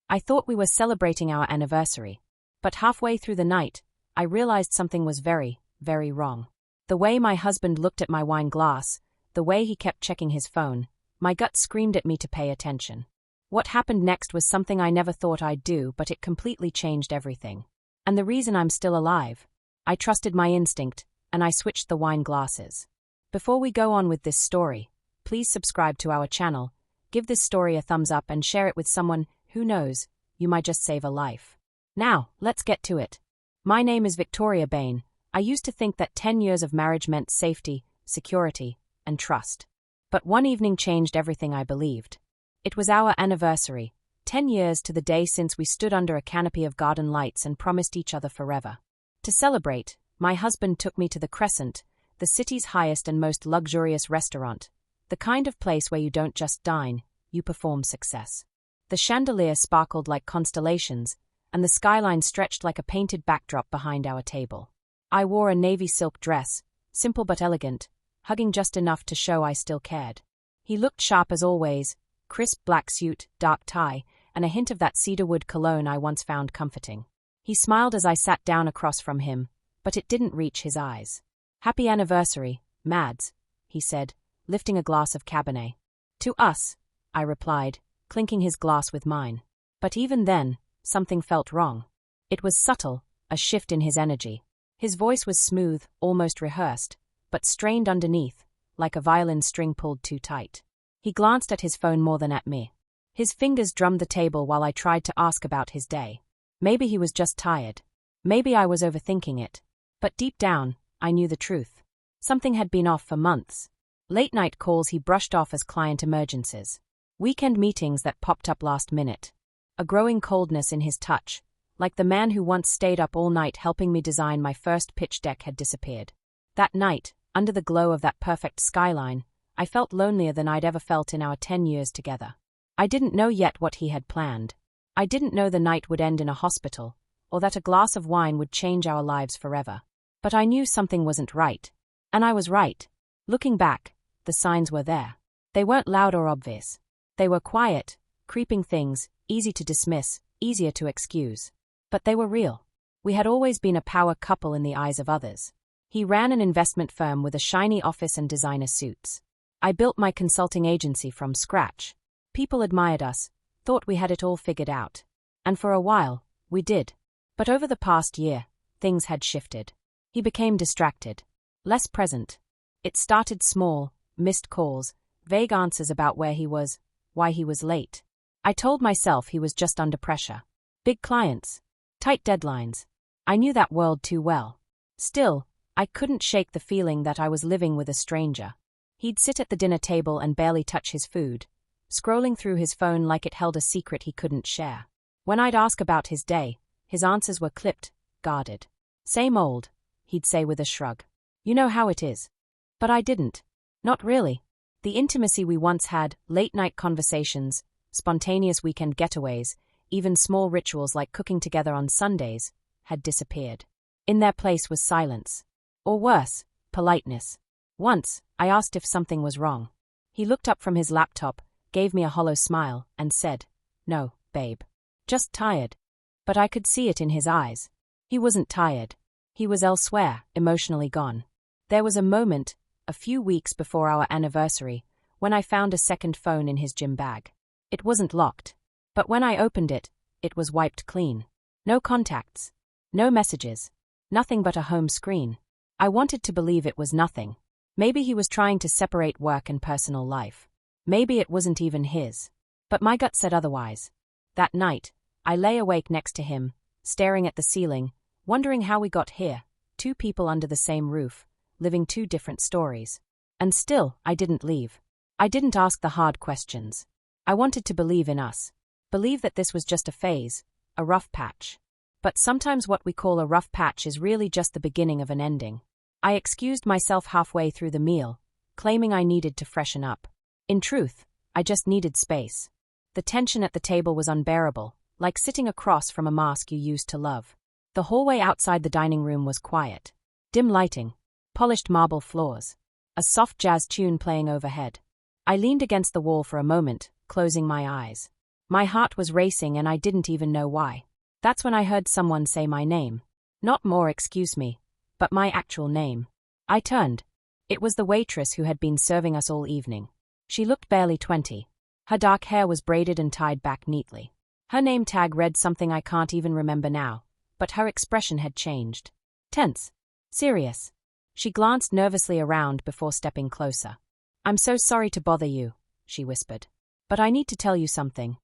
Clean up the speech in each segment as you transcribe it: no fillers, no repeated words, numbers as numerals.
I thought we were celebrating our anniversary. But halfway through the night, I realized something was very, very wrong. The way my husband looked at my wine glass, the way he kept checking his phone, my gut screamed at me to pay attention. What happened next was something I never thought I'd do, but it completely changed everything. And the reason I'm still alive. I trusted my instinct, and I switched the wine glasses. Before we go on with this story, please subscribe to our channel, give this story a thumbs up and share it with someone. Who knows, you might just save a life. Now, let's get to it. My name is Victoria Bain. I used to think that 10 years of marriage meant safety, security, and trust. But one evening changed everything I believed. It was our anniversary, 10 years to the day since we stood under a canopy of garden lights and promised each other forever. To celebrate, my husband took me to the Crescent, the city's highest and most luxurious restaurant, the kind of place where you don't just dine, you perform success. The chandelier sparkled like constellations, and the skyline stretched like a painted backdrop behind our table. I wore a navy silk dress, simple but elegant, hugging just enough to show I still cared. He looked sharp as always, crisp black suit, dark tie, and a hint of that cedarwood cologne I once found comforting. He smiled as I sat down across from him, but it didn't reach his eyes. "Happy anniversary, Mads," he said, lifting a glass of Cabernet. "To us," I replied, clinking his glass with mine. But even then, something felt wrong. It was subtle, a shift in his energy. His voice was smooth, almost rehearsed, but strained underneath, like a violin string pulled too tight. He glanced at his phone more than at me. His fingers drummed the table while I tried to ask about his day. Maybe he was just tired. Maybe I was overthinking it. But deep down, I knew the truth. Something had been off for months. Late-night calls he brushed off as client emergencies. Weekend meetings that popped up last minute. A growing coldness in his touch, like the man who once stayed up all night helping me design my first pitch deck had disappeared. That night, under the glow of that perfect skyline, I felt lonelier than I'd ever felt in our 10 years together. I didn't know yet what he had planned. I didn't know the night would end in a hospital, or that a glass of wine would change our lives forever. But I knew something wasn't right. And I was right. Looking back, the signs were there. They weren't loud or obvious. They were quiet, creeping things, easy to dismiss, easier to excuse. But they were real. We had always been a power couple in the eyes of others. He ran an investment firm with a shiny office and designer suits. I built my consulting agency from scratch. People admired us, thought we had it all figured out. And for a while, we did. But over the past year, things had shifted. He became distracted, less present. It started small, missed calls, vague answers about where he was, why he was late. I told myself he was just under pressure. Big clients, tight deadlines. I knew that world too well. Still, I couldn't shake the feeling that I was living with a stranger. He'd sit at the dinner table and barely touch his food, scrolling through his phone like it held a secret he couldn't share. When I'd ask about his day, his answers were clipped, guarded. "Same old," he'd say with a shrug. "You know how it is." But I didn't. Not really. The intimacy we once had, late-night conversations, spontaneous weekend getaways, even small rituals like cooking together on Sundays, had disappeared. In their place was silence. Or worse, politeness. Once, I asked if something was wrong. He looked up from his laptop, gave me a hollow smile, and said, "No, babe. Just tired." But I could see it in his eyes. He wasn't tired. He was elsewhere, emotionally gone. There was a moment, a few weeks before our anniversary, when I found a second phone in his gym bag. It wasn't locked. But when I opened it, it was wiped clean. No contacts. No messages. Nothing but a home screen. I wanted to believe it was nothing. Maybe he was trying to separate work and personal life. Maybe it wasn't even his. But my gut said otherwise. That night, I lay awake next to him, staring at the ceiling, wondering how we got here, two people under the same roof, living two different stories. And still, I didn't leave. I didn't ask the hard questions. I wanted to believe in us. Believe that this was just a phase, a rough patch. But sometimes what we call a rough patch is really just the beginning of an ending. I excused myself halfway through the meal, claiming I needed to freshen up. In truth, I just needed space. The tension at the table was unbearable, like sitting across from a mask you used to love. The hallway outside the dining room was quiet. Dim lighting, polished marble floors, a soft jazz tune playing overhead. I leaned against the wall for a moment, closing my eyes. My heart was racing and I didn't even know why. That's when I heard someone say my name. Not more excuse me, but my actual name. I turned. It was the waitress who had been serving us all evening. She looked barely 20. Her dark hair was braided and tied back neatly. Her name tag read something I can't even remember now, but her expression had changed. Tense. Serious. She glanced nervously around before stepping closer. "I'm so sorry to bother you," she whispered. "But I need to tell you something."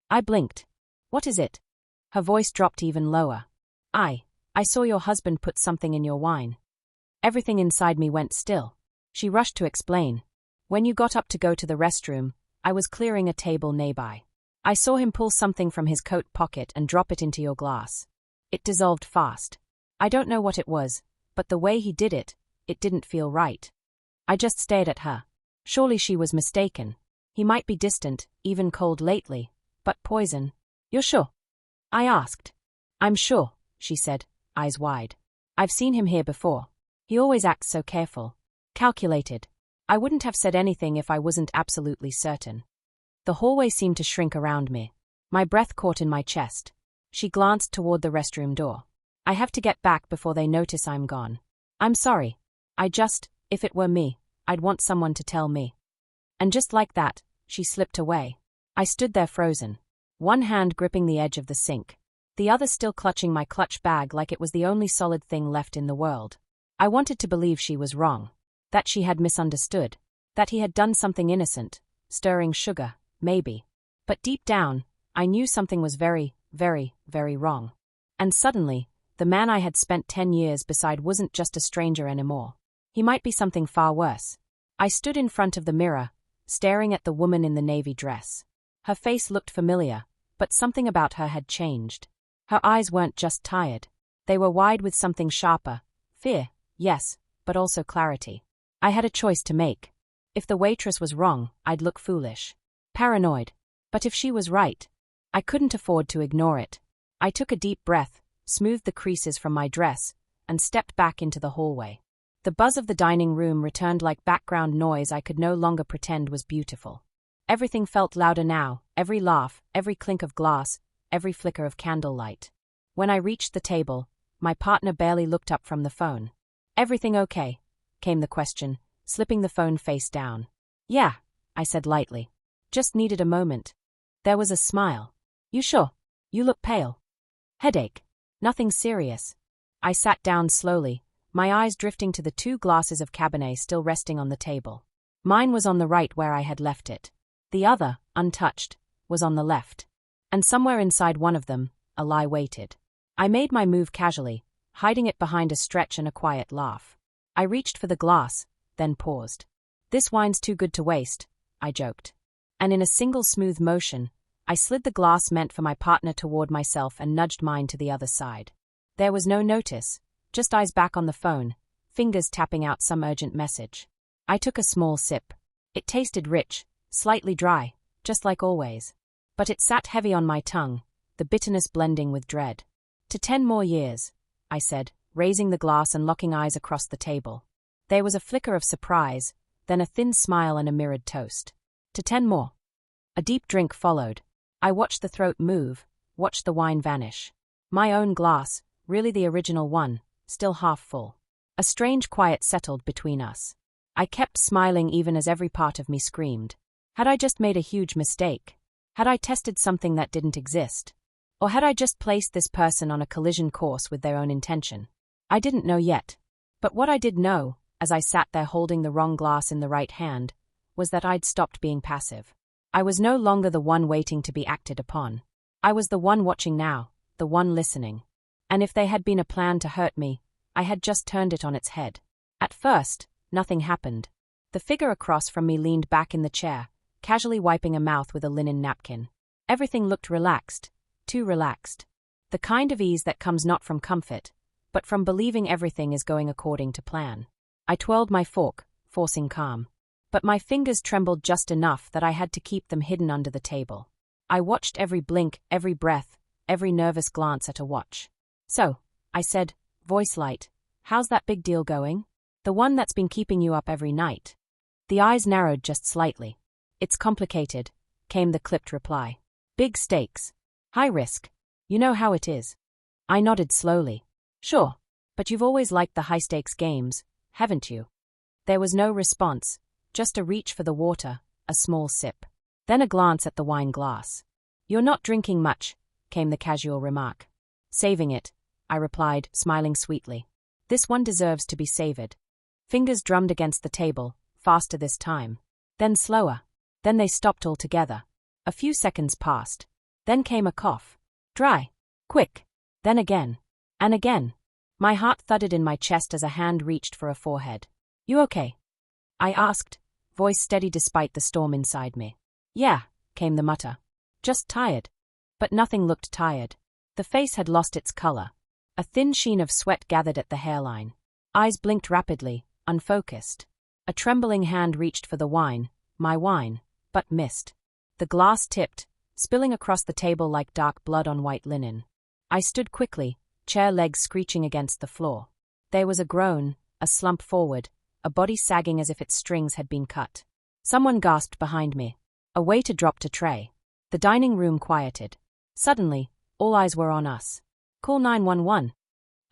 I blinked. "What is it?" Her voice dropped even lower. I saw your husband put something in your wine." Everything inside me went still. She rushed to explain. "When you got up to go to the restroom, I was clearing a table nearby. I saw him pull something from his coat pocket and drop it into your glass. It dissolved fast. I don't know what it was, but the way he did it, it didn't feel right." I just stared at her. Surely she was mistaken. He might be distant, even cold lately, but poison. "You're sure?" I asked. "I'm sure," she said, eyes wide. "I've seen him here before. He always acts so careful. Calculated. I wouldn't have said anything if I wasn't absolutely certain." The hallway seemed to shrink around me. My breath caught in my chest. She glanced toward the restroom door. "I have to get back before they notice I'm gone. I'm sorry. If it were me, I'd want someone to tell me." And just like that, she slipped away. I stood there frozen. One hand gripping the edge of the sink. The other still clutching my clutch bag like it was the only solid thing left in the world. I wanted to believe she was wrong. That she had misunderstood. That he had done something innocent. Stirring sugar, maybe. But deep down, I knew something was very, very, very wrong. And suddenly, the man I had spent 10 years beside wasn't just a stranger anymore. He might be something far worse. I stood in front of the mirror, staring at the woman in the navy dress. Her face looked familiar, but something about her had changed. Her eyes weren't just tired. They were wide with something sharper. Fear, yes, but also clarity. I had a choice to make. If the waitress was wrong, I'd look foolish. Paranoid. But if she was right, I couldn't afford to ignore it. I took a deep breath, smoothed the creases from my dress, and stepped back into the hallway. The buzz of the dining room returned like background noise I could no longer pretend was beautiful. Everything felt louder now, every laugh, every clink of glass, every flicker of candlelight. When I reached the table, my partner barely looked up from the phone. "Everything okay?" came the question, slipping the phone face down. "Yeah," I said lightly. "Just needed a moment." There was a smile. "You sure? You look pale." "Headache. Nothing serious." I sat down slowly, my eyes drifting to the 2 glasses of Cabernet still resting on the table. Mine was on the right where I had left it. The other, untouched, was on the left. And somewhere inside one of them, a lie waited. I made my move casually, hiding it behind a stretch and a quiet laugh. I reached for the glass, then paused. "This wine's too good to waste," I joked. And in a single smooth motion, I slid the glass meant for my partner toward myself and nudged mine to the other side. There was no notice, just eyes back on the phone, fingers tapping out some urgent message. I took a small sip. It tasted rich, slightly dry, just like always. But it sat heavy on my tongue, the bitterness blending with dread. "To 10 more years," I said, raising the glass and locking eyes across the table. There was a flicker of surprise, then a thin smile and a mirrored toast. "To 10 more." A deep drink followed. I watched the throat move, watched the wine vanish. My own glass, really the original one, still half full. A strange quiet settled between us. I kept smiling even as every part of me screamed. Had I just made a huge mistake? Had I tested something that didn't exist? Or had I just placed this person on a collision course with their own intention? I didn't know yet. But what I did know, as I sat there holding the wrong glass in the right hand, was that I'd stopped being passive. I was no longer the one waiting to be acted upon. I was the one watching now, the one listening. And if they had been a plan to hurt me, I had just turned it on its head. At first, nothing happened. The figure across from me leaned back in the chair, casually wiping a mouth with a linen napkin. Everything looked relaxed, too relaxed. The kind of ease that comes not from comfort, but from believing everything is going according to plan. I twirled my fork, forcing calm. But my fingers trembled just enough that I had to keep them hidden under the table. I watched every blink, every breath, every nervous glance at a watch. "So," I said, voice light, "how's that big deal going? The one that's been keeping you up every night?" The eyes narrowed just slightly. "It's complicated," came the clipped reply. Big stakes. High risk. You know how it is. I nodded slowly. Sure. But you've always liked the high-stakes games, haven't you? There was no response, just a reach for the water, a small sip. Then a glance at the wine glass. You're not drinking much, came the casual remark. Saving it, I replied, smiling sweetly. This one deserves to be savored. Fingers drummed against the table, faster this time. Then slower. Then they stopped altogether. A few seconds passed. Then came a cough. Dry. Quick. Then again. And again. My heart thudded in my chest as a hand reached for a forehead. You okay? I asked, voice steady despite the storm inside me. Yeah, came the mutter. Just tired. But nothing looked tired. The face had lost its color. A thin sheen of sweat gathered at the hairline. Eyes blinked rapidly, unfocused. A trembling hand reached for the wine, my wine, but missed. The glass tipped, spilling across the table like dark blood on white linen. I stood quickly, chair legs screeching against the floor. There was a groan, a slump forward, a body sagging as if its strings had been cut. Someone gasped behind me. A waiter dropped a tray. The dining room quieted. Suddenly, all eyes were on us. Call 911.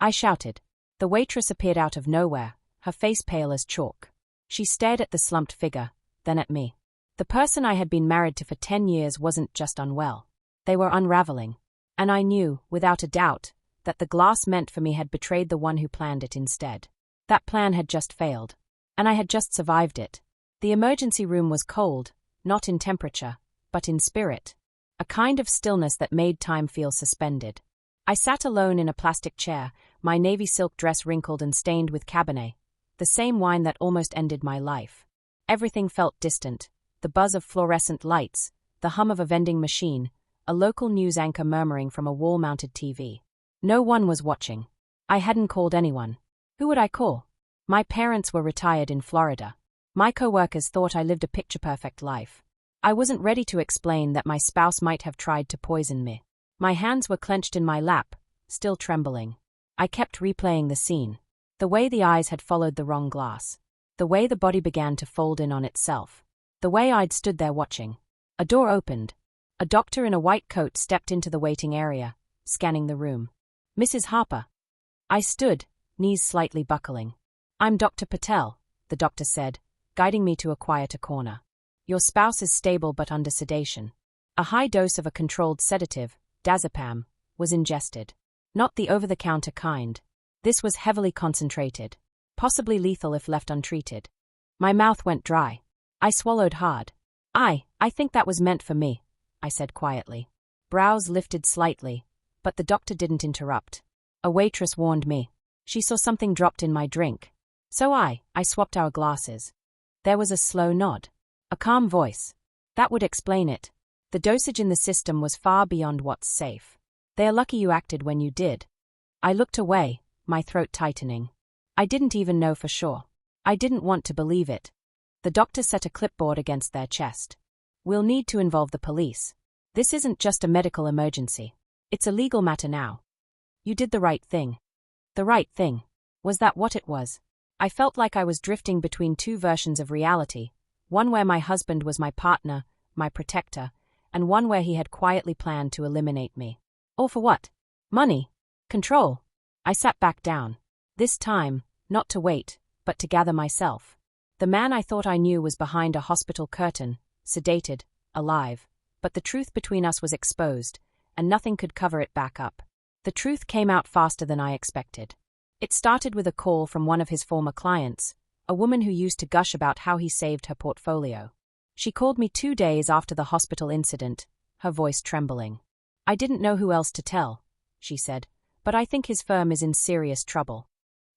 I shouted. The waitress appeared out of nowhere, her face pale as chalk. She stared at the slumped figure, then at me. The person I had been married to for 10 years wasn't just unwell. They were unraveling. And I knew, without a doubt, that the glass meant for me had betrayed the one who planned it instead. That plan had just failed. And I had just survived it. The emergency room was cold, not in temperature, but in spirit. A kind of stillness that made time feel suspended. I sat alone in a plastic chair, my navy silk dress wrinkled and stained with Cabernet, the same wine that almost ended my life. Everything felt distant, the buzz of fluorescent lights, the hum of a vending machine, a local news anchor murmuring from a wall-mounted TV. No one was watching. I hadn't called anyone. Who would I call? My parents were retired in Florida. My co-workers thought I lived a picture-perfect life. I wasn't ready to explain that my spouse might have tried to poison me. My hands were clenched in my lap, still trembling. I kept replaying the scene. The way the eyes had followed the wrong glass. The way the body began to fold in on itself. The way I'd stood there watching. A door opened. A doctor in a white coat stepped into the waiting area, scanning the room. Mrs. Harper. I stood, knees slightly buckling. I'm Dr. Patel, the doctor said, guiding me to a quieter corner. Your spouse is stable but under sedation. A high dose of a controlled sedative, diazepam, was ingested. Not the over-the-counter kind. This was heavily concentrated, possibly lethal if left untreated. My mouth went dry. I swallowed hard. I think that was meant for me, I said quietly. Brows lifted slightly, but the doctor didn't interrupt. A waitress warned me. She saw something dropped in my drink. So I swapped our glasses. There was a slow nod. A calm voice. That would explain it. The dosage in the system was far beyond what's safe. They're lucky you acted when you did. I looked away, my throat tightening. I didn't even know for sure. I didn't want to believe it. The doctor set a clipboard against their chest. We'll need to involve the police. This isn't just a medical emergency. It's a legal matter now. You did the right thing. The right thing. Was that what it was? I felt like I was drifting between two versions of reality, one where my husband was my partner, my protector, and one where he had quietly planned to eliminate me. All for what? Money? Control? I sat back down. This time, not to wait, but to gather myself. The man I thought I knew was behind a hospital curtain, sedated, alive, but the truth between us was exposed, and nothing could cover it back up. The truth came out faster than I expected. It started with a call from one of his former clients, a woman who used to gush about how he saved her portfolio. She called me 2 days after the hospital incident, her voice trembling. I didn't know who else to tell, she said, but I think his firm is in serious trouble.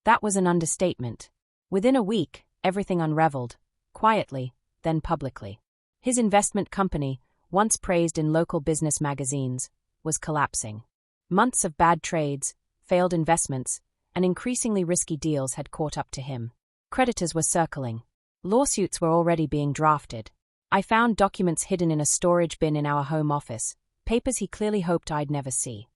That was an understatement. Within a week, everything unraveled, quietly, then publicly. His investment company, once praised in local business magazines, was collapsing. Months of bad trades, failed investments, and increasingly risky deals had caught up to him. Creditors were circling. Lawsuits were already being drafted. I found documents hidden in a storage bin in our home office, papers he clearly hoped I'd never see.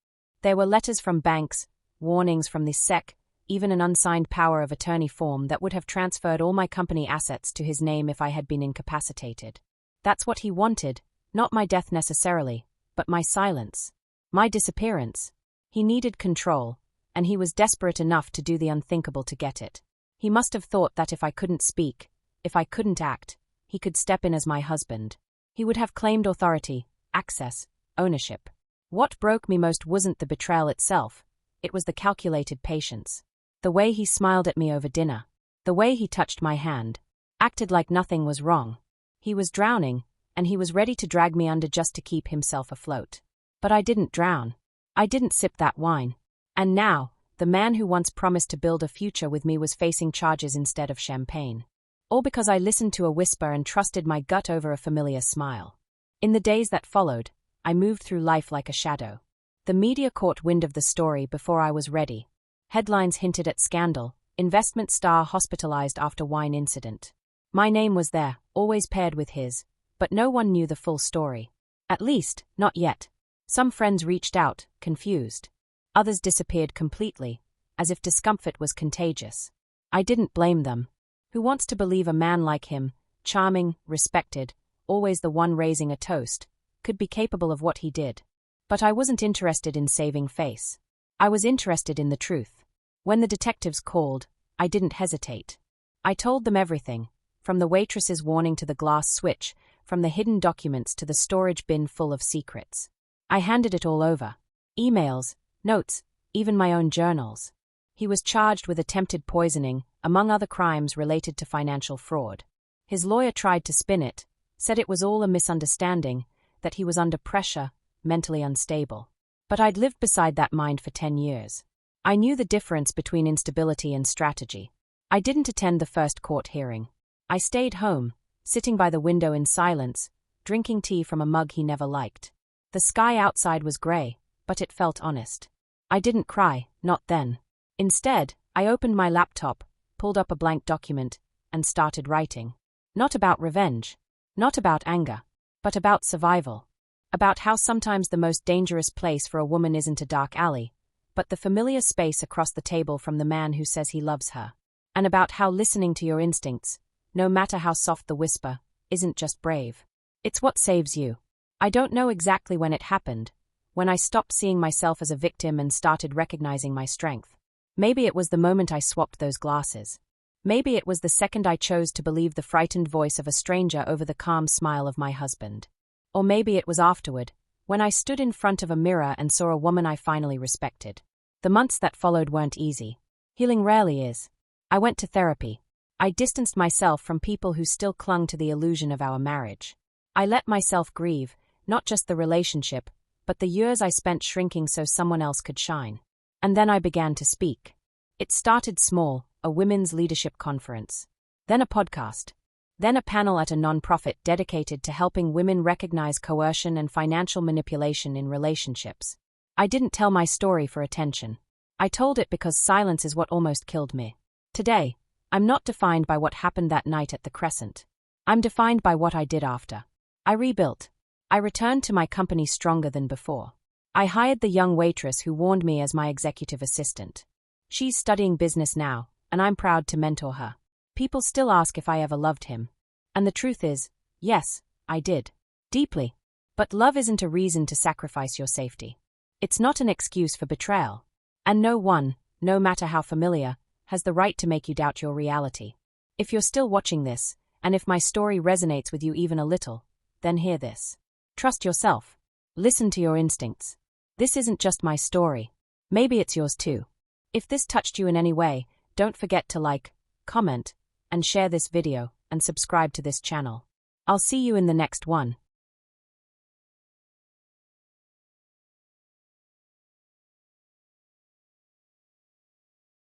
There were letters from banks, warnings from the SEC, even an unsigned power of attorney form that would have transferred all my company assets to his name if I had been incapacitated. That's what he wanted, not my death necessarily, but my silence. My disappearance. He needed control, and he was desperate enough to do the unthinkable to get it. He must have thought that if I couldn't speak, if I couldn't act, he could step in as my husband. He would have claimed authority, access, ownership. What broke me most wasn't the betrayal itself, it was the calculated patience. The way he smiled at me over dinner. The way he touched my hand. Acted like nothing was wrong. He was drowning, and he was ready to drag me under just to keep himself afloat. But I didn't drown. I didn't sip that wine. And now, the man who once promised to build a future with me was facing charges instead of champagne. All because I listened to a whisper and trusted my gut over a familiar smile. In the days that followed, I moved through life like a shadow. The media caught wind of the story before I was ready. Headlines hinted at scandal, investment star hospitalized after wine incident. My name was there, always paired with his, but no one knew the full story. At least, not yet. Some friends reached out, confused. Others disappeared completely, as if discomfort was contagious. I didn't blame them. Who wants to believe a man like him, charming, respected, always the one raising a toast, could be capable of what he did? But I wasn't interested in saving face. I was interested in the truth. When the detectives called, I didn't hesitate. I told them everything, from the waitress's warning to the glass switch, from the hidden documents to the storage bin full of secrets. I handed it all over. Emails, notes, even my own journals. He was charged with attempted poisoning, among other crimes related to financial fraud. His lawyer tried to spin it, said it was all a misunderstanding, that he was under pressure, mentally unstable. But I'd lived beside that mind for 10 years. I knew the difference between instability and strategy. I didn't attend the first court hearing. I stayed home, sitting by the window in silence, drinking tea from a mug he never liked. The sky outside was gray, but it felt honest. I didn't cry, not then. Instead, I opened my laptop, pulled up a blank document, and started writing. Not about revenge, not about anger, but about survival. About how sometimes the most dangerous place for a woman isn't a dark alley, but the familiar space across the table from the man who says he loves her. And about how listening to your instincts, no matter how soft the whisper, isn't just brave. It's what saves you. I don't know exactly when it happened, when I stopped seeing myself as a victim and started recognizing my strength. Maybe it was the moment I swapped those glasses. Maybe it was the second I chose to believe the frightened voice of a stranger over the calm smile of my husband. Or maybe it was afterward, when I stood in front of a mirror and saw a woman I finally respected. The months that followed weren't easy. Healing rarely is. I went to therapy. I distanced myself from people who still clung to the illusion of our marriage. I let myself grieve, not just the relationship, but the years I spent shrinking so someone else could shine. And then I began to speak. It started small, a women's leadership conference. Then a podcast. Then a panel at a nonprofit dedicated to helping women recognize coercion and financial manipulation in relationships. I didn't tell my story for attention. I told it because silence is what almost killed me. Today, I'm not defined by what happened that night at the Crescent. I'm defined by what I did after. I rebuilt. I returned to my company stronger than before. I hired the young waitress who warned me as my executive assistant. She's studying business now, and I'm proud to mentor her. People still ask if I ever loved him. And the truth is, yes, I did. Deeply. But love isn't a reason to sacrifice your safety. It's not an excuse for betrayal. And no one, no matter how familiar, has the right to make you doubt your reality. If you're still watching this, and if my story resonates with you even a little, then hear this. Trust yourself. Listen to your instincts. This isn't just my story. Maybe it's yours too. If this touched you in any way, don't forget to like, comment, and share this video, and subscribe to this channel. I'll see you in the next one.